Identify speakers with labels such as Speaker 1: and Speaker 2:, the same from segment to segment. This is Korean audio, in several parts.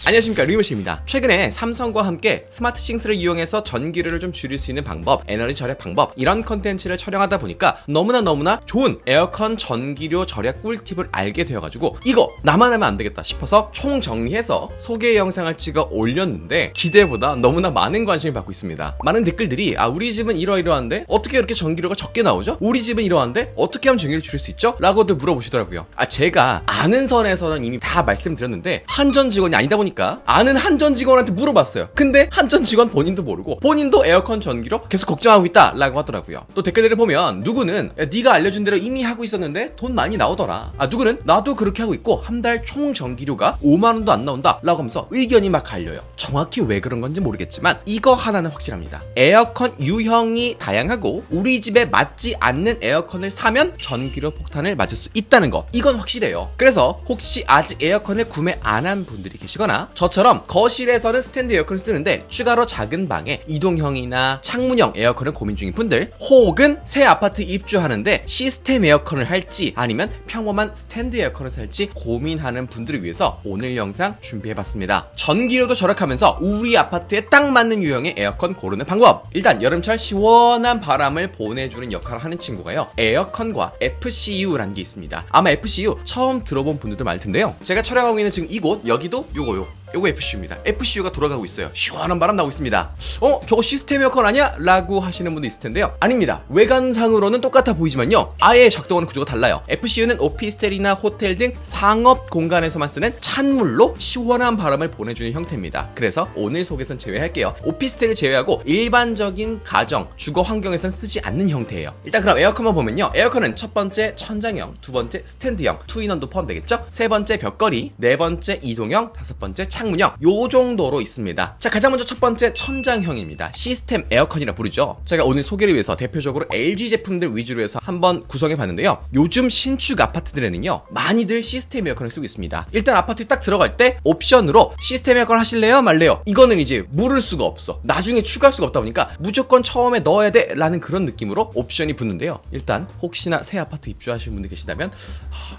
Speaker 1: 안녕하십니까, 리모씨입니다. 최근에 삼성과 함께 스마트싱스를 이용해서 전기료를 좀 줄일 수 있는 방법, 에너지 절약 방법, 이런 컨텐츠를 촬영하다 보니까 너무나 좋은 에어컨 전기료 절약 꿀팁을 알게 되어가지고 이거 나만 하면 안 되겠다 싶어서 총정리해서 소개 영상을 찍어 올렸는데 기대보다 너무나 많은 관심을 받고 있습니다. 많은 댓글들이 우리 집은 이러이러한데 어떻게 이렇게 전기료가 적게 나오죠? 우리 집은 이러한데 어떻게 하면 전기료를 줄일 수 있죠? 라고들 물어보시더라고요. 제가 아는 선에서는 이미 다 말씀드렸는데 한전 직원이 아니다 보니까 아는 한전 직원한테 물어봤어요. 근데 한전 직원 본인도 모르고 본인도 에어컨 전기료 계속 걱정하고 있다 라고 하더라고요. 또 댓글들을 보면 누구는 네가 알려준 대로 이미 하고 있었는데 돈 많이 나오더라, 누구는 나도 그렇게 하고 있고 한 달 총 전기료가 5만원도 안 나온다 라고 하면서 의견이 막 갈려요. 정확히 왜 그런 건지 모르겠지만 이거 하나는 확실합니다. 에어컨 유형이 다양하고 우리 집에 맞지 않는 에어컨을 사면 전기료 폭탄을 맞을 수 있다는 거, 이건 확실해요. 그래서 혹시 아직 에어컨을 구매 안 한 분들이 계시거나 저처럼 거실에서는 스탠드 에어컨을 쓰는데 추가로 작은 방에 이동형이나 창문형 에어컨을 고민 중인 분들, 혹은 새 아파트 입주하는데 시스템 에어컨을 할지 아니면 평범한 스탠드 에어컨을 살지 고민하는 분들을 위해서 오늘 영상 준비해봤습니다. 전기료도 절약하면서 우리 아파트에 딱 맞는 유형의 에어컨 고르는 방법. 일단 여름철 시원한 바람을 보내주는 역할을 하는 친구가요, 에어컨과 FCU라는 게 있습니다. 아마 FCU 처음 들어본 분들도 많을 텐데요. 제가 촬영하고 있는 지금 이곳, 여기도 요거 FCU입니다. FCU가 돌아가고 있어요. 시원한 바람 나오고 있습니다. 저거 시스템 에어컨 아니야? 라고 하시는 분도 있을 텐데요. 아닙니다. 외관상으로는 똑같아 보이지만요, 아예 작동하는 구조가 달라요. FCU는 오피스텔이나 호텔 등 상업 공간에서만 쓰는 찬물로 시원한 바람을 보내주는 형태입니다. 그래서 오늘 소개선 제외할게요. 오피스텔을 제외하고 일반적인 가정, 주거 환경에서는 쓰지 않는 형태예요. 일단 그럼 에어컨만 보면요, 에어컨은 첫 번째 천장형, 두 번째 스탠드형, 투인원도 포함되겠죠? 세 번째 벽걸이, 네 번째 이동형, 다섯 번째 창문형, 요 정도로 있습니다. 자, 가장 먼저 첫 번째 천장형입니다. 시스템 에어컨이라 부르죠. 제가 오늘 소개를 위해서 대표적으로 LG 제품들 위주로 해서 한번 구성해 봤는데요. 요즘 신축 아파트들에는요, 많이들 시스템 에어컨을 쓰고 있습니다. 일단 아파트에 딱 들어갈 때 옵션으로 시스템 에어컨 하실래요? 말래요? 이거는 이제 물을 수가 없어. 나중에 추가할 수가 없다 보니까 무조건 처음에 넣어야 돼 라는 그런 느낌으로 옵션이 붙는데요. 일단 혹시나 새 아파트 입주하시는 분들 계시다면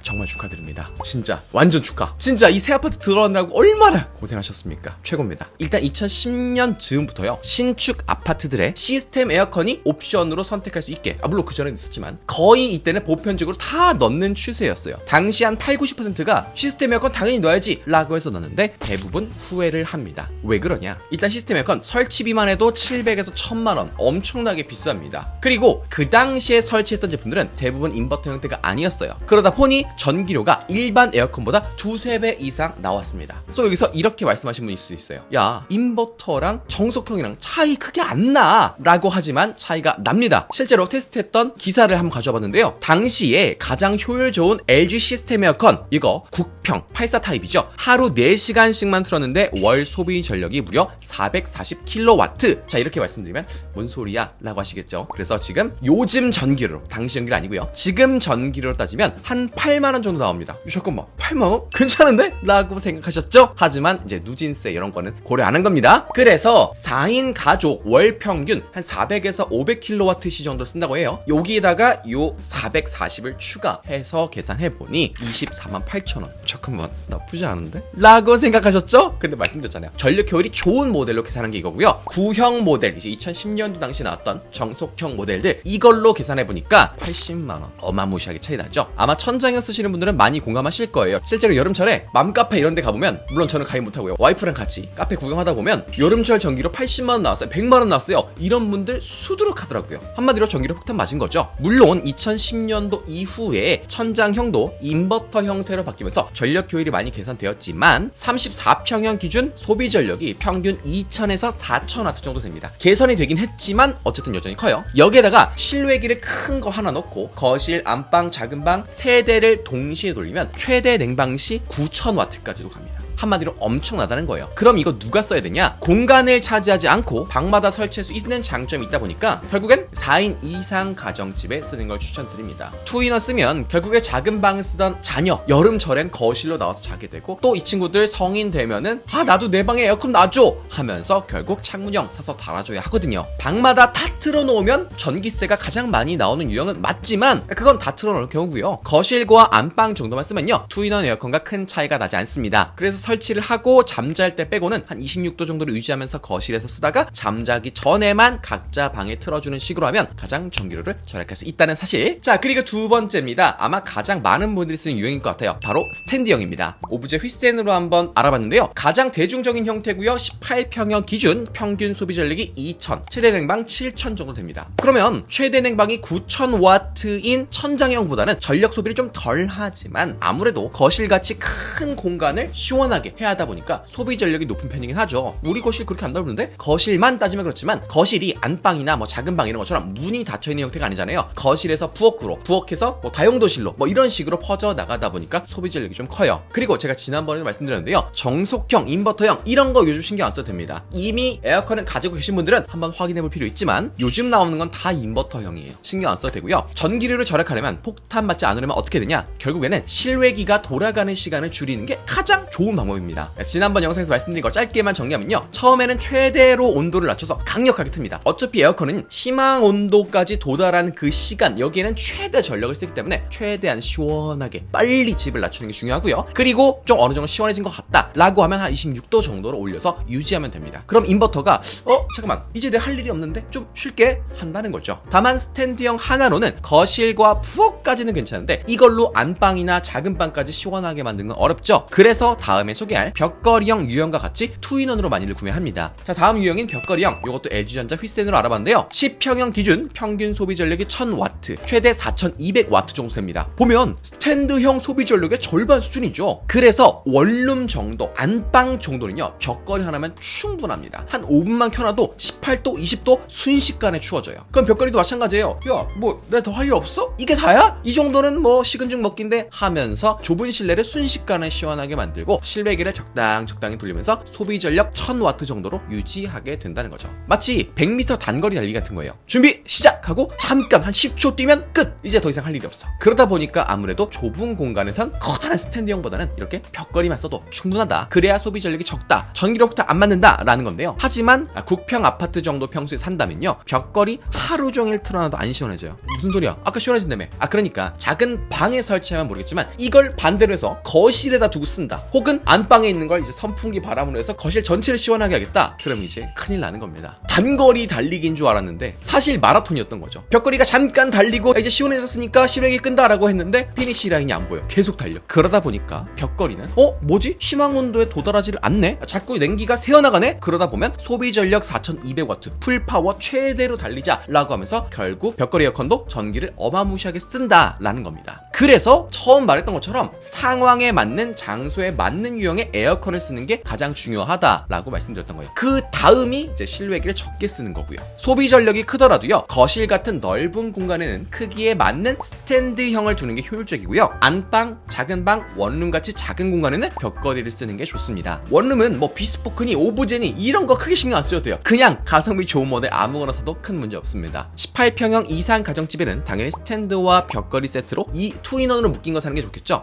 Speaker 1: 정말 축하드립니다. 진짜 완전 축하. 진짜 이 새 아파트 들어가느라고 얼마나 고생하셨습니까? 최고입니다. 일단 2010년 즈음부터요, 신축 아파트들의 시스템 에어컨이 옵션으로 선택할 수 있게, 물론 그전에는 있었지만 거의 이때는 보편적으로 다 넣는 추세였어요. 당시 한 80~90%가 시스템 에어컨 당연히 넣어야지 라고 해서 넣는데 대부분 후회를 합니다. 왜 그러냐? 일단 시스템 에어컨 설치비만 해도 700에서 1000만원, 엄청나게 비쌉니다. 그리고 그 당시에 설치했던 제품들은 대부분 인버터 형태가 아니었어요. 그러다 보니 전기료가 일반 에어컨보다 2~3배 이상 나왔습니다. 또 여기서 이렇게 말씀하신 분이 있을 수 있어요. 야, 인버터랑 정속형이랑 차이 크게 안 나 라고 하지만 차이가 납니다. 실제로 테스트했던 기사를 한번 가져와 봤는데요, 당시에 가장 효율 좋은 LG 시스템 에어컨, 이거 국평 84 타입이죠. 하루 4시간씩만 틀었는데 월 소비 전력이 무려 440kW. 자, 이렇게 말씀드리면 뭔 소리야 라고 하시겠죠. 그래서 지금 요즘 전기료로, 당시 전기료 아니고요, 지금 전기료로 따지면 한 8만원 정도 나옵니다. 잠깐만, 8만원? 괜찮은데? 라고 생각하셨죠? 하지만 이제 누진세 이런 거는 고려 안 한 겁니다. 그래서 4인 가족 월 평균 한 400에서 500kWh 정도 쓴다고 해요. 여기에다가 요 440을 추가해서 계산해보니 248,000원. 잠깐만, 나쁘지 않은데? 라고 생각하셨죠? 근데 말씀드렸잖아요, 전력 효율이 좋은 모델로 계산한 게 이거고요. 구형 모델, 이제 2010년도 당시 나왔던 정속형 모델들, 이걸로 계산해보니까 80만원. 어마무시하게 차이 나죠? 아마 천장형 쓰시는 분들은 많이 공감하실 거예요. 실제로 여름철에 맘카페 이런 데 가보면, 물론 저는 가입 못하고요, 와이프랑 같이 카페 구경하다 보면 여름철 전기료 80만원 나왔어요, 100만원 나왔어요, 이런 분들 수두룩하더라고요. 한마디로 전기료 폭탄 맞은 거죠. 물론 2010년도 이후에 천장형도 인버터 형태로 바뀌면서 전력 효율이 많이 개선되었지만 34평형 기준 소비 전력이 평균 2000에서 4000W 정도 됩니다. 개선이 되긴 했지만 어쨌든 여전히 커요. 여기에다가 실외기를 큰 거 하나 넣고 거실, 안방, 작은 방 3대를 동시에 돌리면 최대 냉방시 9000W까지도 갑니다. 한마디로 엄청나다는 거예요. 그럼 이거 누가 써야 되냐? 공간을 차지하지 않고 방마다 설치할 수 있는 장점이 있다 보니까 결국엔 4인 이상 가정집에 쓰는 걸 추천드립니다. 투인원 쓰면 결국에 작은 방을 쓰던 자녀, 여름철엔 거실로 나와서 자게 되고, 또 이 친구들 성인 되면은 나도 내 방에 에어컨 놔줘 하면서 결국 창문형 사서 달아줘야 하거든요. 방마다 다 틀어놓으면 전기세가 가장 많이 나오는 유형은 맞지만 그건 다 틀어놓을 경우고요. 거실과 안방 정도만 쓰면요, 투인원 에어컨과 큰 차이가 나지 않습니다. 그래서 설치를 하고 잠잘 때 빼고는 한 26도 정도를 유지하면서 거실에서 쓰다가 잠자기 전에만 각자 방에 틀어주는 식으로 하면 가장 전기료를 절약할 수 있다는 사실. 자, 그리고 두 번째입니다. 아마 가장 많은 분들이 쓰는 유형인 것 같아요. 바로 스탠드형입니다. 오브제 휘센으로 한번 알아봤는데요. 가장 대중적인 형태고요. 18평형 기준 평균 소비 전력이 2000, 최대 냉방 7000 정도 됩니다. 그러면 최대 냉방이 9000W인 천장형보다는 전력 소비를 좀 덜 하지만 아무래도 거실같이 큰 공간을 시원하게 해야 하다 보니까 소비 전력이 높은 편이긴 하죠. 우리 거실 그렇게 안 넓은데? 거실만 따지면 그렇지만 거실이 안방이나 뭐 작은 방 이런 것처럼 문이 닫혀있는 형태가 아니잖아요. 거실에서 부엌으로, 부엌에서 뭐 다용도실로 뭐 이런 식으로 퍼져 나가다 보니까 소비 전력이 좀 커요. 그리고 제가 지난번에 말씀드렸는데요. 정속형, 인버터형 이런 거 요즘 신경 안 써도 됩니다. 이미 에어컨을 가지고 계신 분들은 한번 확인해 볼 필요 있지만 요즘 나오는 건 다 인버터형이에요. 신경 안 써도 되고요. 전기료를 절약하려면, 폭탄 맞지 않으려면 어떻게 되냐? 결국에는 실외기가 돌아가는 시간을 줄이는 게 가장 좋은 방법입니다. 지난번 영상에서 말씀드린 거 짧게만 정리하면요. 처음에는 최대로 온도를 낮춰서 강력하게 틉니다. 어차피 에어컨은 희망 온도까지 도달한 그 시간, 여기에는 최대 전력을 쓰기 때문에 최대한 시원하게 빨리 집을 낮추는 게 중요하고요. 그리고 좀 어느 정도 시원해진 것 같다 라고 하면 한 26도 정도로 올려서 유지하면 됩니다. 그럼 인버터가 잠깐만 이제 내 할 일이 없는데 좀 쉴게 한다는 거죠. 다만 스탠드형 하나로는 거실과 부엌까지는 괜찮은데 이걸로 안방이나 작은 방까지 시원하게 만드는 건 어렵죠. 그래서 다음에 소개할 벽걸이형 유형과 같이 투인원으로 많이들 구매합니다. 자, 다음 유형인 벽걸이형, 이것도 LG전자 휘센으로 알아봤는데요. 10평형 기준 평균 소비 전력이 1000W, 최대 4200W 정도 됩니다. 보면 스탠드형 소비 전력의 절반 수준이죠. 그래서 원룸 정도, 안방 정도는요 벽걸이 하나면 충분합니다. 한 5분만 켜놔도 18도, 20도 순식간에 추워져요. 그럼 벽걸이도 마찬가지예요. 야, 뭐 내가 더 할 일 없어? 이게 다야? 이 정도는 뭐 식은 죽 먹긴데 하면서 좁은 실내를 순식간에 시원하게 만들고 실외기를 적당히 돌리면서 소비 전력 1000W 정도로 유지하게 된다는 거죠. 마치 100m 단거리 달리기 같은 거예요. 준비 시작하고 잠깐 한 10초 뛰면 끝! 이제 더 이상 할 일이 없어. 그러다 보니까 아무래도 좁은 공간에선 커다란 스탠드형보다는 이렇게 벽걸이만 써도 충분하다. 그래야 소비 전력이 적다. 전기력 안 맞는다 라는 건데요. 하지만 국평 아파트 정도 평수에 산다면요, 벽걸이 하루 종일 틀어놔도 안 시원해져요. 무슨 소리야? 아까 시원해진다며. 그러니까 작은 방에 설치하면 모르겠지만 이걸 반대로 해서 거실에다 두고 쓴다. 혹은 안방에 있는 걸 이제 선풍기 바람으로 해서 거실 전체를 시원하게 하겠다. 그럼 이제 큰일 나는 겁니다. 단거리 달리기인 줄 알았는데 사실 마라톤이었던 거죠. 벽걸이가 잠깐 달리고 이제 시원해졌으니까 실외기 끈다라고 했는데 피니시 라인이 안 보여. 계속 달려. 그러다 보니까 벽걸이는 뭐지? 희망 온도에 도달하지를 않네? 자꾸 냉기가 새어나가네? 그러다 보면 소비 전력 4200W 풀파워 최대로 달리자 라고 하면서 결국 벽걸이 에어컨도 전기를 어마무시하게 쓴다라는 겁니다. 그래서 처음 말했던 것처럼 상황에 맞는, 장소에 맞는 유형의 에어컨을 쓰는 게 가장 중요하다라고 말씀드렸던 거예요. 그 다음이 이제 실외기를 적게 쓰는 거고요. 소비 전력이 크더라도요, 거실 같은 넓은 공간에는 크기에 맞는 스탠드형을 두는 게 효율적이고요. 안방, 작은 방, 원룸 같이 작은 공간에는 벽걸이를 쓰는 게 좋습니다. 원룸은 뭐 비스포크니 오브제니 이런 거 크게 신경 안 쓰셔도 돼요. 그냥 가성비 좋은 모델 아무거나 사도 큰 문제 없습니다. 18평형 이상 가정집에는 당연히 스탠드와 벽걸이 세트로 이 투인원으로 묶인 거 사는 게 좋겠죠.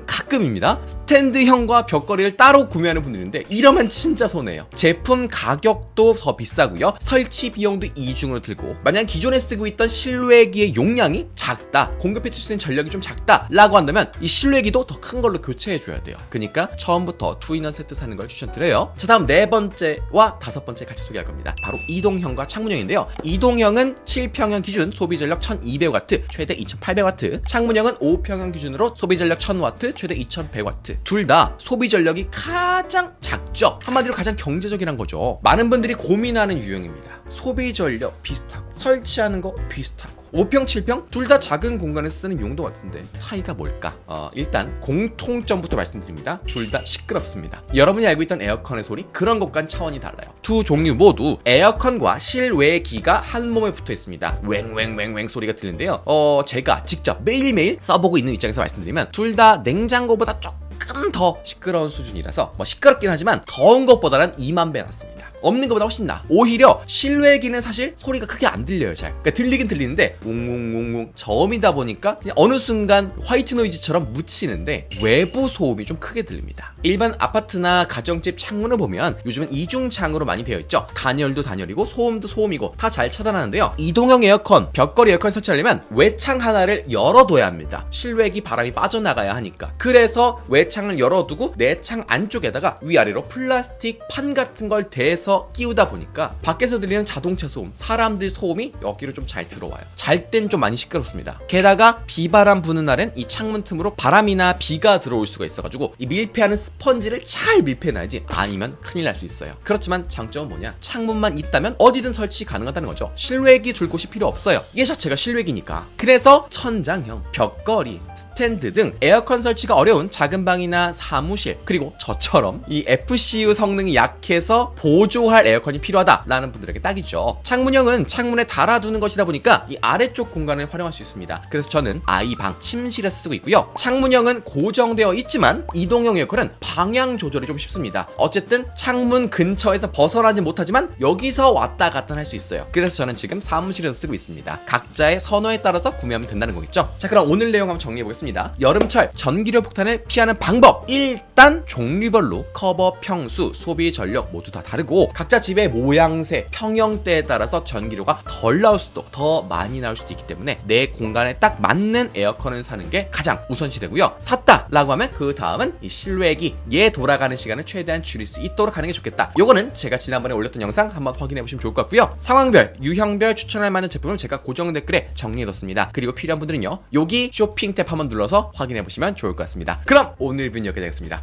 Speaker 1: 가끔입니다. 스탠드형과 벽걸이를 따로 구매하는 분들인데 이러면 진짜 손해예요. 제품 가격도 더 비싸고요. 설치 비용도 이중으로 들고, 만약 기존에 쓰고 있던 실외기의 용량이 작다, 공급해 줄 수 있는 전력이 좀 작다 라고 한다면 이 실외기도 더 큰 걸로 교체해 줘야 돼요. 그러니까 처음부터 투인원 세트 사는 걸 추천드려요. 자, 다음 네 번째와 다섯 번째 같이 소개할 겁니다. 바로 이동형과 창문형인데요. 이동형은 7평형 기준 소비 전력 1200W, 최대 2800W. 창문형은 5평형 기준으로 소비 전력 1000W, 최대 2100W. 둘 다 소비 전력이 가장 작죠. 한마디로 가장 경제적이란 거죠. 많은 분들이 고민하는 유형입니다. 소비 전력 비슷하고 설치하는 거 비슷하고 5평, 7평 둘 다 작은 공간에서 쓰는 용도 같은데 차이가 뭘까? 일단 공통점부터 말씀드립니다. 둘 다 시끄럽습니다. 여러분이 알고 있던 에어컨의 소리, 그런 것과는 차원이 달라요. 두 종류 모두 에어컨과 실외기가 한 몸에 붙어 있습니다. 웽웽웽웽 소리가 들리는데요. 제가 직접 매일매일 써보고 있는 입장에서 말씀드리면 둘 다 냉장고보다 조금 더 시끄러운 수준이라서 뭐 시끄럽긴 하지만 더운 것보다는 2만 배 낫습니다. 없는 것보다 훨씬 나아. 오히려 실외기는 사실 소리가 크게 안 들려요. 잘. 그러니까 들리긴 들리는데 웅웅웅웅 저음이다 보니까 그냥 어느 순간 화이트 노이즈처럼 묻히는데 외부 소음이 좀 크게 들립니다. 일반 아파트나 가정집 창문을 보면 요즘은 이중창으로 많이 되어 있죠. 단열도 단열이고 소음도 소음이고 다 잘 차단하는데요. 이동형 에어컨, 벽걸이 에어컨 설치하려면 외창 하나를 열어둬야 합니다. 실외기 바람이 빠져나가야 하니까. 그래서 외창을 열어두고 내창 안쪽에다가 위아래로 플라스틱 판 같은 걸 대서 끼우다 보니까 밖에서 들리는 자동차 소음, 사람들 소음이 여기로 좀 잘 들어와요. 잘 땐 좀 많이 시끄럽습니다. 게다가 비바람 부는 날엔 이 창문 틈으로 바람이나 비가 들어올 수가 있어가지고 이 밀폐하는 스펀지를 잘 밀폐해놔야지, 아니면 큰일 날 수 있어요. 그렇지만 장점은 뭐냐? 창문만 있다면 어디든 설치 가능하다는 거죠. 실외기 둘 곳이 필요 없어요. 이게 자체가 실외기니까. 그래서 천장형, 벽걸이, 스탠드 등 에어컨 설치가 어려운 작은 방이나 사무실, 그리고 저처럼 이 FCU 성능이 약해서 보조할 에어컨이 필요하다라는 분들에게 딱이죠. 창문형은 창문에 달아두는 것이다 보니까 이 아래쪽 공간을 활용할 수 있습니다. 그래서 저는 아이방, 침실에서 쓰고 있고요. 창문형은 고정되어 있지만 이동형 에어컨은 방향 조절이 좀 쉽습니다. 어쨌든 창문 근처에서 벗어나지 못하지만 여기서 왔다 갔다 할 수 있어요. 그래서 저는 지금 사무실에서 쓰고 있습니다. 각자의 선호에 따라서 구매하면 된다는 거겠죠. 자, 그럼 오늘 내용 한번 정리해 보겠습니다. 여름철 전기료 폭탄을 피하는 방법. 일단 종류별로 커버, 평수, 소비 전력 모두 다 다르고 각자 집의 모양새, 평형대에 따라서 전기료가 덜 나올 수도 더 많이 나올 수도 있기 때문에 내 공간에 딱 맞는 에어컨을 사는 게 가장 우선시되고요. 샀다라고 하면 그 다음은 이 실외기, 얘 돌아가는 시간을 최대한 줄일 수 있도록 하는 게 좋겠다. 요거는 제가 지난번에 올렸던 영상 한번 확인해 보시면 좋을 것 같고요. 상황별, 유형별 추천할 만한 제품을 제가 고정 댓글에 정리해뒀습니다. 그리고 필요한 분들은요, 여기 쇼핑 탭 한번 눌러서 확인해 보시면 좋을 것 같습니다. 그럼 오늘 뷰는 여기까지 하겠습니다.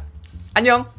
Speaker 1: 안녕!